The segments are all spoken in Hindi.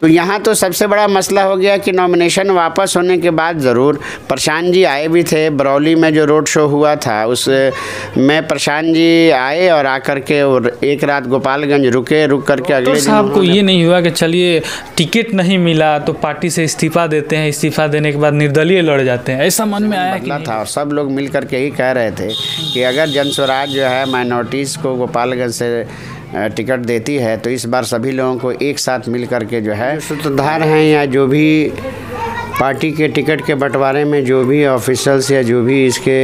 तो यहाँ तो सबसे बड़ा मसला हो गया कि नॉमिनेशन वापस होने के बाद ज़रूर प्रशांत जी आए भी थे। बरौली में जो रोड शो हुआ था उस में प्रशांत जी आए और आकर के और एक रात गोपालगंज रुक करके अगले दिन साहब को ये नहीं हुआ कि चलिए टिकट नहीं मिला तो पार्टी से इस्तीफा देते हैं, इस्तीफा देने के बाद निर्दलीय लड़ जाते हैं, ऐसा मन में आया कि था। और सब लोग मिल करके यही कह रहे थे कि अगर जनस्वराज जो है माइनॉरिटीज़ को गोपालगंज से टिकट देती है तो इस बार सभी लोगों को एक साथ मिल करके जो है सूत्रधार हैं या जो भी पार्टी के टिकट के बंटवारे में जो भी ऑफिसर्स या जो भी इसके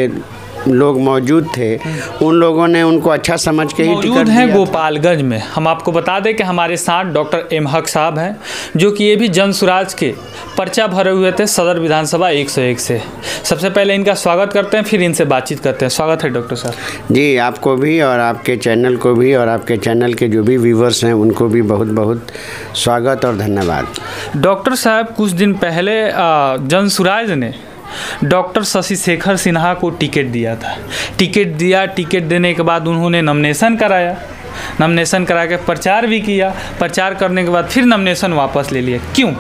लोग मौजूद थे उन लोगों ने उनको अच्छा समझ के ही टिकट है गोपालगंज में। हम आपको बता दें कि हमारे साथ डॉक्टर एम हक साहब हैं जो कि ये भी जनसुराज के पर्चा भरे हुए थे सदर विधानसभा 101 से। सबसे पहले इनका स्वागत करते हैं, फिर इनसे बातचीत करते हैं। स्वागत है डॉक्टर साहब। जी, आपको भी और आपके चैनल को भी और आपके चैनल के जो भी व्यूवर्स हैं उनको भी बहुत बहुत स्वागत और धन्यवाद। डॉक्टर साहब, कुछ दिन पहले जनसुराज ने डॉक्टर शशि शेखर सिन्हा को टिकट दिया था। टिकट देने के बाद उन्होंने नॉमिनेशन कराया, नॉमिनेशन करा के प्रचार भी किया, प्रचार करने के बाद फिर नॉमिनेशन वापस ले लिया, क्यों?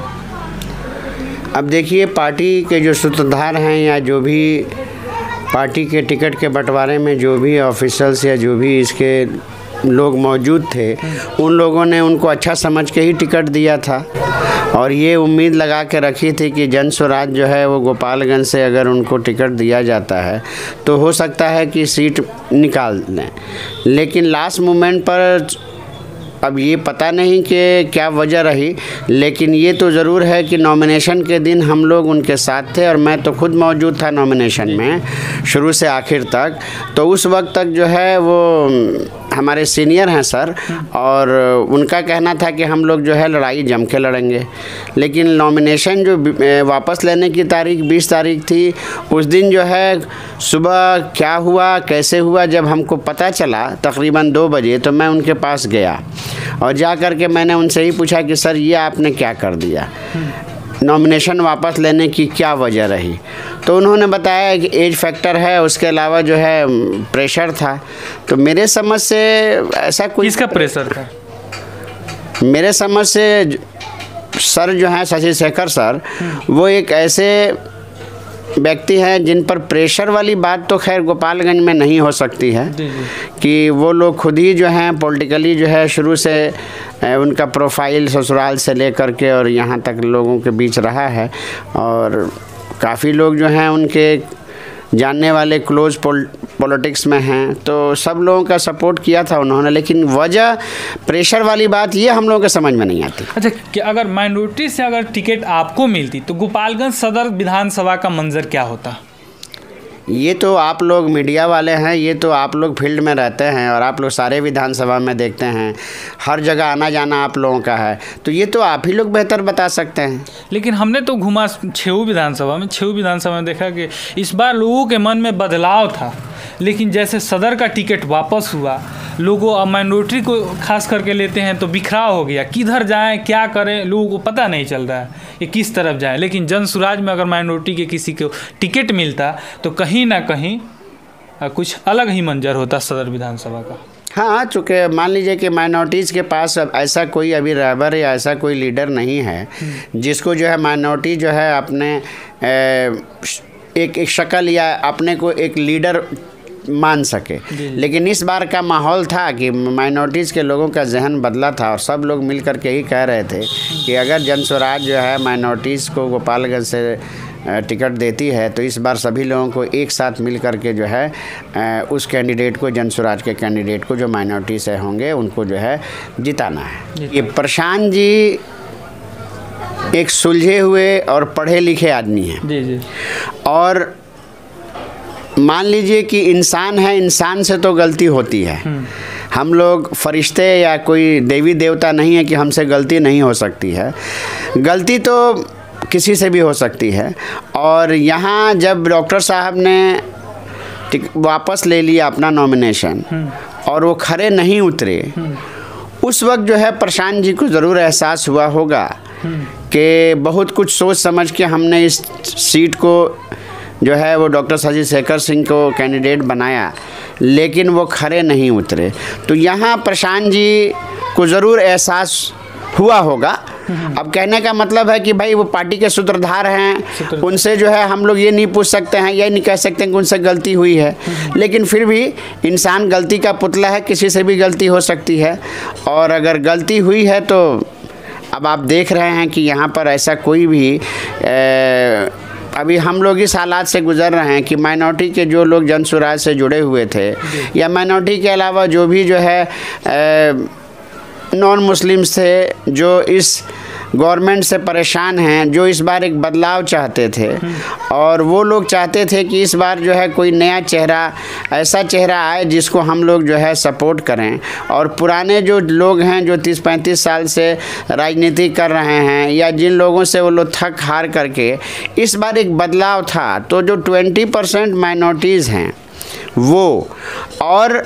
अब देखिए, पार्टी के जो सूत्रधार हैं या जो भी पार्टी के टिकट के बंटवारे में जो भी ऑफिसर्स या जो भी इसके लोग मौजूद थे उन लोगों ने उनको अच्छा समझ के ही टिकट दिया था और ये उम्मीद लगा के रखी थी कि जनस्वराज जो है वो गोपालगंज से अगर उनको टिकट दिया जाता है तो हो सकता है कि सीट निकाल लें। लेकिन लास्ट मोमेंट पर अब ये पता नहीं कि क्या वजह रही, लेकिन ये तो ज़रूर है कि नॉमिनेशन के दिन हम लोग उनके साथ थे और मैं तो खुद मौजूद था नॉमिनेशन में शुरू से आखिर तक। तो उस वक्त तक जो है वो हमारे सीनियर हैं सर और उनका कहना था कि हम लोग जो है लड़ाई जम के लड़ेंगे। लेकिन नॉमिनेशन जो वापस लेने की तारीख 20 तारीख थी, उस दिन जो है सुबह क्या हुआ कैसे हुआ जब हमको पता चला तकरीबन 2 बजे, तो मैं उनके पास गया और जा कर के मैंने उनसे ही पूछा कि सर ये आपने क्या कर दिया, नॉमिनेशन वापस लेने की क्या वजह रही? तो उन्होंने बताया कि एज फैक्टर है, उसके अलावा जो है प्रेशर था। तो मेरे समझ से ऐसा कोई किसका प्रेशर था? मेरे समझ से सर जो हैं शशि शेखर सर वो एक ऐसे व्यक्ति हैं जिन पर प्रेशर वाली बात तो खैर गोपालगंज में नहीं हो सकती है कि वो लोग खुद ही जो हैं पॉलिटिकली जो है शुरू से उनका प्रोफाइल ससुराल से लेकर के और यहाँ तक लोगों के बीच रहा है और काफ़ी लोग जो हैं उनके जानने वाले क्लोज पॉलिटिक्स में हैं, तो सब लोगों का सपोर्ट किया था उन्होंने। लेकिन वजह प्रेशर वाली बात ये हम लोगों के समझ में नहीं आती। अच्छा, कि अगर माइनॉरिटी से अगर टिकट आपको मिलती तो गोपालगंज सदर विधानसभा का मंजर क्या होता? ये तो आप लोग मीडिया वाले हैं, ये तो आप लोग फील्ड में रहते हैं और आप लोग सारे विधानसभा में देखते हैं, हर जगह आना जाना आप लोगों का है, तो ये तो आप ही लोग बेहतर बता सकते हैं। लेकिन हमने तो घुमा 6 विधानसभा में देखा कि इस बार लोगों के मन में बदलाव था, लेकिन जैसे सदर का टिकट वापस हुआ, लोगों अब माइनॉरिटी को खास करके लेते हैं तो बिखराव हो गया, किधर जाएं क्या करें लोगों को पता नहीं चल रहा है कि किस तरफ जाएं। लेकिन जनसुराज में अगर माइनॉरिटी के किसी को टिकट मिलता तो कहीं ना कहीं कुछ अलग ही मंजर होता सदर विधानसभा का। हाँ, चूँकि मान लीजिए कि माइनॉरिटीज़ के पास अब ऐसा कोई अभी रहबर या ऐसा कोई लीडर नहीं है जिसको जो है माइनॉरिटी जो है अपने एक शक्ल या अपने को एक लीडर मान सके। लेकिन इस बार का माहौल था कि माइनॉरिटीज़ के लोगों का जहन बदला था और सब लोग मिल कर के ही कह रहे थे कि अगर जनस्वराज जो है माइनॉरिटीज़ को गोपालगंज से टिकट देती है तो इस बार सभी लोगों को एक साथ मिल कर के जो है उस कैंडिडेट को, जनस्वराज के कैंडिडेट को जो माइनॉरिटी से होंगे उनको जो है जिताना है। ये प्रशांत जी एक सुलझे हुए और पढ़े लिखे आदमी हैं और मान लीजिए कि इंसान है, इंसान से तो गलती होती है। हम लोग फरिश्ते या कोई देवी देवता नहीं है कि हमसे गलती नहीं हो सकती है, गलती तो किसी से भी हो सकती है। और यहाँ जब डॉक्टर साहब ने वापस ले लिया अपना नॉमिनेशन और वो खरे नहीं उतरे, उस वक्त जो है प्रशांत जी को ज़रूर एहसास हुआ होगा कि बहुत कुछ सोच समझ के हमने इस सीट को जो है वो डॉक्टर शशि शेखर सिंह को कैंडिडेट बनाया, लेकिन वो खरे नहीं उतरे। तो यहाँ प्रशांत जी को ज़रूर एहसास हुआ होगा। अब कहने का मतलब है कि भाई वो पार्टी के सूत्रधार हैं, उनसे जो है हम लोग ये नहीं पूछ सकते हैं, ये नहीं कह सकते हैं कि उनसे गलती हुई है, लेकिन फिर भी इंसान गलती का पुतला है, किसी से भी गलती हो सकती है। और अगर गलती हुई है तो अब आप देख रहे हैं कि यहाँ पर ऐसा कोई भी अभी हम लोग इस हालात से गुजर रहे हैं कि माइनॉरिटी के जो लोग जन स्वराज से जुड़े हुए थे या माइनॉरिटी के अलावा जो भी जो है नॉन मुस्लिम्स थे, जो इस गवर्नमेंट से परेशान हैं, जो इस बार एक बदलाव चाहते थे, और वो लोग चाहते थे कि इस बार जो है कोई नया चेहरा, ऐसा चेहरा आए जिसको हम लोग जो है सपोर्ट करें। और पुराने जो लोग हैं जो 30-35 साल से राजनीति कर रहे हैं या जिन लोगों से वो लोग थक हार करके, इस बार एक बदलाव था। तो जो 20% माइनॉरिटीज़ हैं वो, और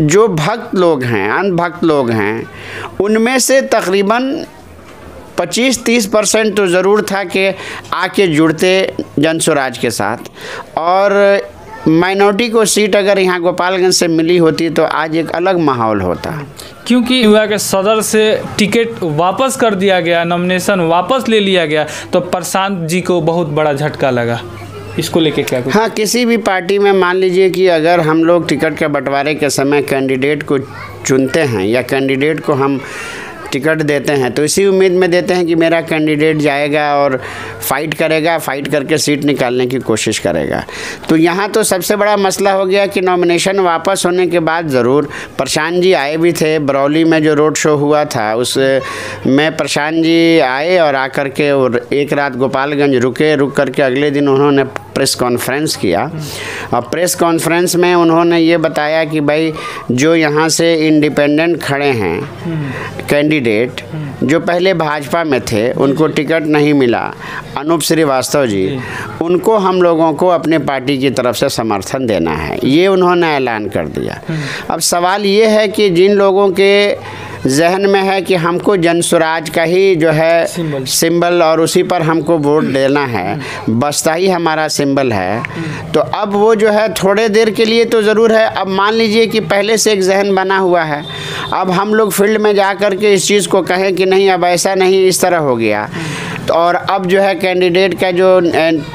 जो भक्त लोग हैं, अंधभक्त लोग हैं, उनमें से तकरीबन 25-30% तो ज़रूर था कि आके जुड़ते जन स्वराज के साथ। और माइनॉरिटी को सीट अगर यहाँ गोपालगंज से मिली होती तो आज एक अलग माहौल होता। क्योंकि युवा के सदर से टिकट वापस कर दिया गया, नॉमिनेशन वापस ले लिया गया, तो प्रशांत जी को बहुत बड़ा झटका लगा। इसको लेके क्या कुछ? हाँ, किसी भी पार्टी में मान लीजिए कि अगर हम लोग टिकट के बंटवारे के समय कैंडिडेट को चुनते हैं या कैंडिडेट को हम टिकट देते हैं तो इसी उम्मीद में देते हैं कि मेरा कैंडिडेट जाएगा और फाइट करेगा, फाइट करके सीट निकालने की कोशिश करेगा। तो यहाँ तो सबसे बड़ा मसला हो गया कि नॉमिनेशन वापस होने के बाद ज़रूर प्रशांत जी आए भी थे। बरौली में जो रोड शो हुआ था उस में प्रशांत जी आए और आकर के और एक रात गोपालगंज रुक करके अगले दिन उन्होंने प्रेस कॉन्फ्रेंस किया। और प्रेस कॉन्फ्रेंस में उन्होंने ये बताया कि भाई जो यहाँ से इंडिपेंडेंट खड़े हैं कैंडिडेट, जो पहले भाजपा में थे, उनको टिकट नहीं मिला, अनूप श्रीवास्तव जी, उनको हम लोगों को अपने पार्टी की तरफ से समर्थन देना है, ये उन्होंने ऐलान कर दिया। अब सवाल ये है कि जिन लोगों के जहन में है कि हमको जन स्वराज का ही जो है सिंबल और उसी पर हमको वोट देना है, बसता ही हमारा सिंबल है, तो अब वो जो है थोड़े देर के लिए तो ज़रूर है। अब मान लीजिए कि पहले से एक जहन बना हुआ है, अब हम लोग फील्ड में जा कर के इस चीज़ को कहें कि नहीं अब ऐसा नहीं, इस तरह हो गया, तो और अब जो है कैंडिडेट का जो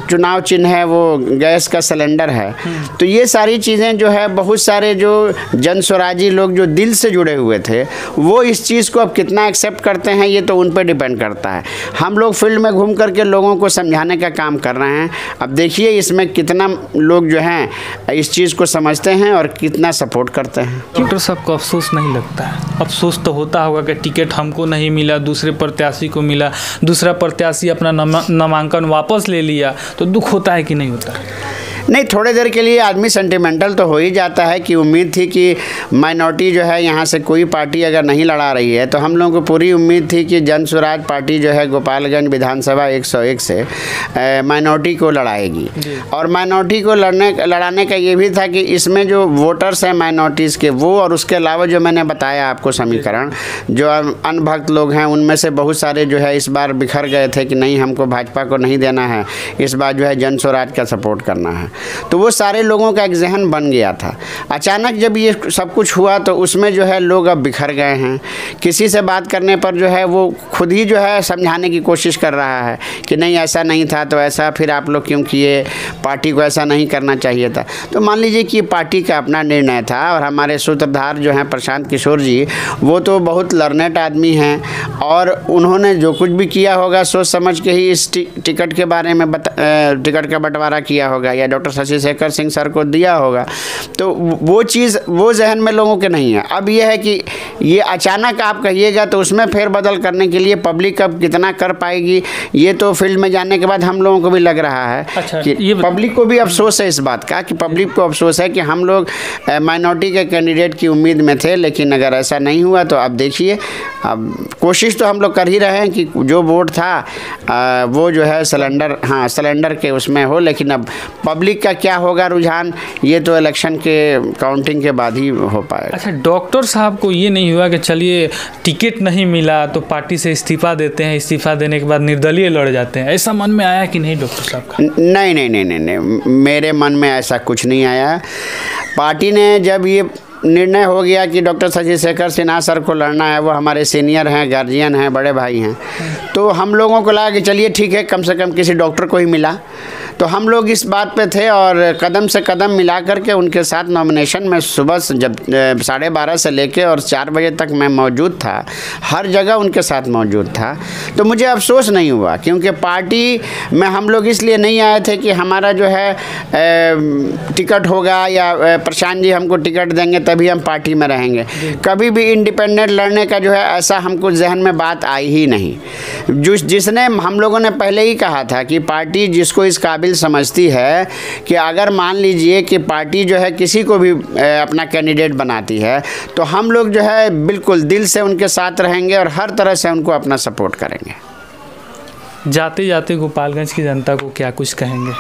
चुनाव चिन्ह है वो गैस का सिलेंडर है। तो ये सारी चीज़ें जो है बहुत सारे जो जन स्वराजी लोग जो दिल से जुड़े हुए थे वो इस चीज़ को अब कितना एक्सेप्ट करते हैं ये तो उन पर डिपेंड करता है। हम लोग फील्ड में घूम करके लोगों को समझाने का काम कर रहे हैं। अब देखिए इसमें कितना लोग जो हैं इस चीज़ को समझते हैं और कितना सपोर्ट करते हैं। डॉक्टर साहब को अफसोस नहीं लगता है? अफसोस तो होता होगा कि टिकट हमको नहीं मिला, दूसरे प्रत्याशी को मिला, दूसरा प्रत्याशी अपना नामांकन वापस ले लिया, तो दुख होता है कि नहीं होता है? नहीं, थोड़े देर के लिए आदमी सेंटिमेंटल तो हो ही जाता है कि उम्मीद थी कि माइनॉरिटी जो है यहाँ से कोई पार्टी अगर नहीं लड़ा रही है तो हम लोगों को पूरी उम्मीद थी कि जन स्वराज पार्टी जो है गोपालगंज विधानसभा 101 से माइनॉरिटी को लड़ाएगी। और माइनॉरिटी को लड़ाने का ये भी था कि इसमें जो वोटर्स हैं माइनॉरिटीज़ के वो, और उसके अलावा जो मैंने बताया आपको समीकरण, जो अनभक्त लोग हैं उनमें से बहुत सारे जो है इस बार बिखर गए थे कि नहीं हमको भाजपा को नहीं देना है, इस बार जो है जन स्वराज का सपोर्ट करना है। तो वो सारे लोगों का एक जहन बन गया था। अचानक जब ये सब कुछ हुआ तो उसमें जो है लोग अब बिखर गए हैं। किसी से बात करने पर जो है वो खुद ही जो है समझाने की कोशिश कर रहा है कि नहीं ऐसा नहीं था, तो ऐसा फिर आप लोग क्यों किए, पार्टी को ऐसा नहीं करना चाहिए था। तो मान लीजिए कि पार्टी का अपना निर्णय था और हमारे सूत्रधार जो हैं प्रशांत किशोर जी, वो तो बहुत लर्नेट आदमी हैं और उन्होंने जो कुछ भी किया होगा सोच समझ के ही इस टिकट के बारे में टिकट का बंटवारा किया होगा या डॉक्टर शशि शेखर सिंह सर को दिया होगा। तो वो चीज़ वो जहन में लोगों के नहीं है। अब ये है कि ये अचानक आप कहिएगा तो उसमें फेरबदल करने के लिए पब्लिक अब कितना कर पाएगी, ये तो फील्ड में जाने के बाद हम लोगों को भी लग रहा है। अच्छा, कि ये पब्लिक को भी अफसोस है इस बात का, कि पब्लिक को अफसोस है कि हम लोग माइनॉरिटी के कैंडिडेट की उम्मीद में थे, लेकिन अगर ऐसा नहीं हुआ तो अब देखिए, अब कोशिश तो हम लोग कर ही रहे हैं कि जो वोट था वो जो है सिलेंडर के उसमें हो, लेकिन अब पब्लिक का क्या होगा रुझान ये तो इलेक्शन के काउंटिंग के बाद ही हो पाएगा। अच्छा, डॉक्टर साहब को ये नहीं हुआ कि चलिए टिकट नहीं मिला तो पार्टी से इस्तीफा देते हैं, इस्तीफा देने के बाद निर्दलीय लड़ जाते हैं, ऐसा मन में आया कि नहीं डॉक्टर साहब का? नहीं, मेरे मन में ऐसा कुछ नहीं आया। पार्टी ने जब ये निर्णय हो गया कि डॉक्टर शशि शेखर सिन्हा सर को लड़ना है, वो हमारे सीनियर हैं, गार्जियन हैं, बड़े भाई हैं, तो हम लोगों को लगा कि चलिए ठीक है, कम से कम किसी डॉक्टर को ही मिला। तो हम लोग इस बात पे थे और कदम से कदम मिला करके उनके साथ नॉमिनेशन में सुबह जब 12:30 से लेके और 4 बजे तक मैं मौजूद था, हर जगह उनके साथ मौजूद था। तो मुझे अफसोस नहीं हुआ, क्योंकि पार्टी में हम लोग इसलिए नहीं आए थे कि हमारा जो है टिकट होगा या प्रशांत जी हमको टिकट देंगे तभी हम पार्टी में रहेंगे। कभी भी इंडिपेंडेंट लड़ने का जो है ऐसा हमको जहन में बात आई ही नहीं। जिसने हम लोगों ने पहले ही कहा था कि पार्टी जिसको इस काबिल समझती है कि अगर मान लीजिए कि पार्टी जो है किसी को भी अपना कैंडिडेट बनाती है तो हम लोग जो है बिल्कुल दिल से उनके साथ रहेंगे और हर तरह से उनको अपना सपोर्ट करेंगे। जाते जाते गोपालगंज की जनता को क्या कुछ कहेंगे?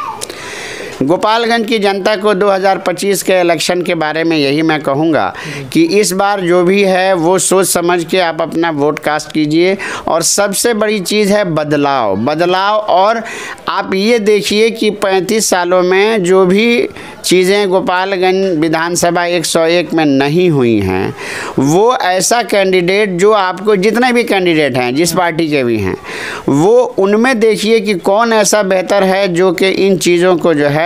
गोपालगंज की जनता को 2025 के इलेक्शन के बारे में यही मैं कहूँगा कि इस बार जो भी है वो सोच समझ के आप अपना वोट कास्ट कीजिए। और सबसे बड़ी चीज़ है बदलाव। और आप ये देखिए कि 35 सालों में जो भी चीज़ें गोपालगंज विधानसभा 101 में नहीं हुई हैं, वो ऐसा कैंडिडेट जो आपको, जितने भी कैंडिडेट हैं जिस पार्टी के भी हैं, वो उनमें देखिए कि कौन ऐसा बेहतर है जो कि इन चीज़ों को जो है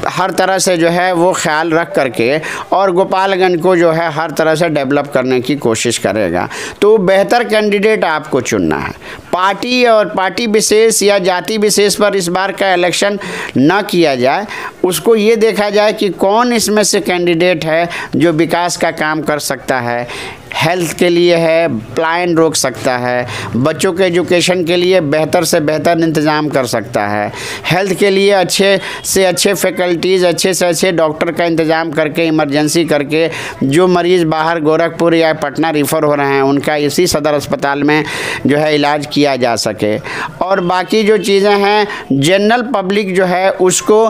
हर तरह से जो है वो ख्याल रख करके और गोपालगंज को जो है हर तरह से डेवलप करने की कोशिश करेगा। तो बेहतर कैंडिडेट आपको चुनना है। पार्टी और पार्टी विशेष या जाति विशेष पर इस बार का इलेक्शन न किया जाए, उसको ये देखा जाए कि कौन इसमें से कैंडिडेट है जो विकास का काम कर सकता है, हेल्थ के लिए है, पलायन रोक सकता है, बच्चों के एजुकेशन के लिए बेहतर से बेहतर इंतज़ाम कर सकता है, हेल्थ के लिए अच्छे से अच्छे फैकल्टीज़, अच्छे से अच्छे डॉक्टर का इंतज़ाम करके, इमरजेंसी करके, जो मरीज़ बाहर गोरखपुर या पटना रिफ़र हो रहे हैं उनका इसी सदर अस्पताल में जो है इलाज किया जा सके। और बाकी जो चीज़ें हैं, जनरल पब्लिक जो है उसको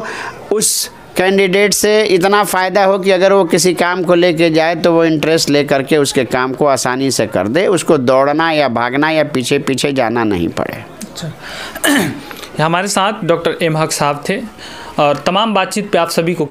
उस कैंडिडेट से इतना फ़ायदा हो कि अगर वो किसी काम को लेके जाए तो वो इंटरेस्ट ले करके उसके काम को आसानी से कर दे, उसको दौड़ना या भागना या पीछे पीछे जाना नहीं पड़े। अच्छा, हमारे साथ डॉक्टर एम हक साहब थे और तमाम बातचीत पे आप सभी को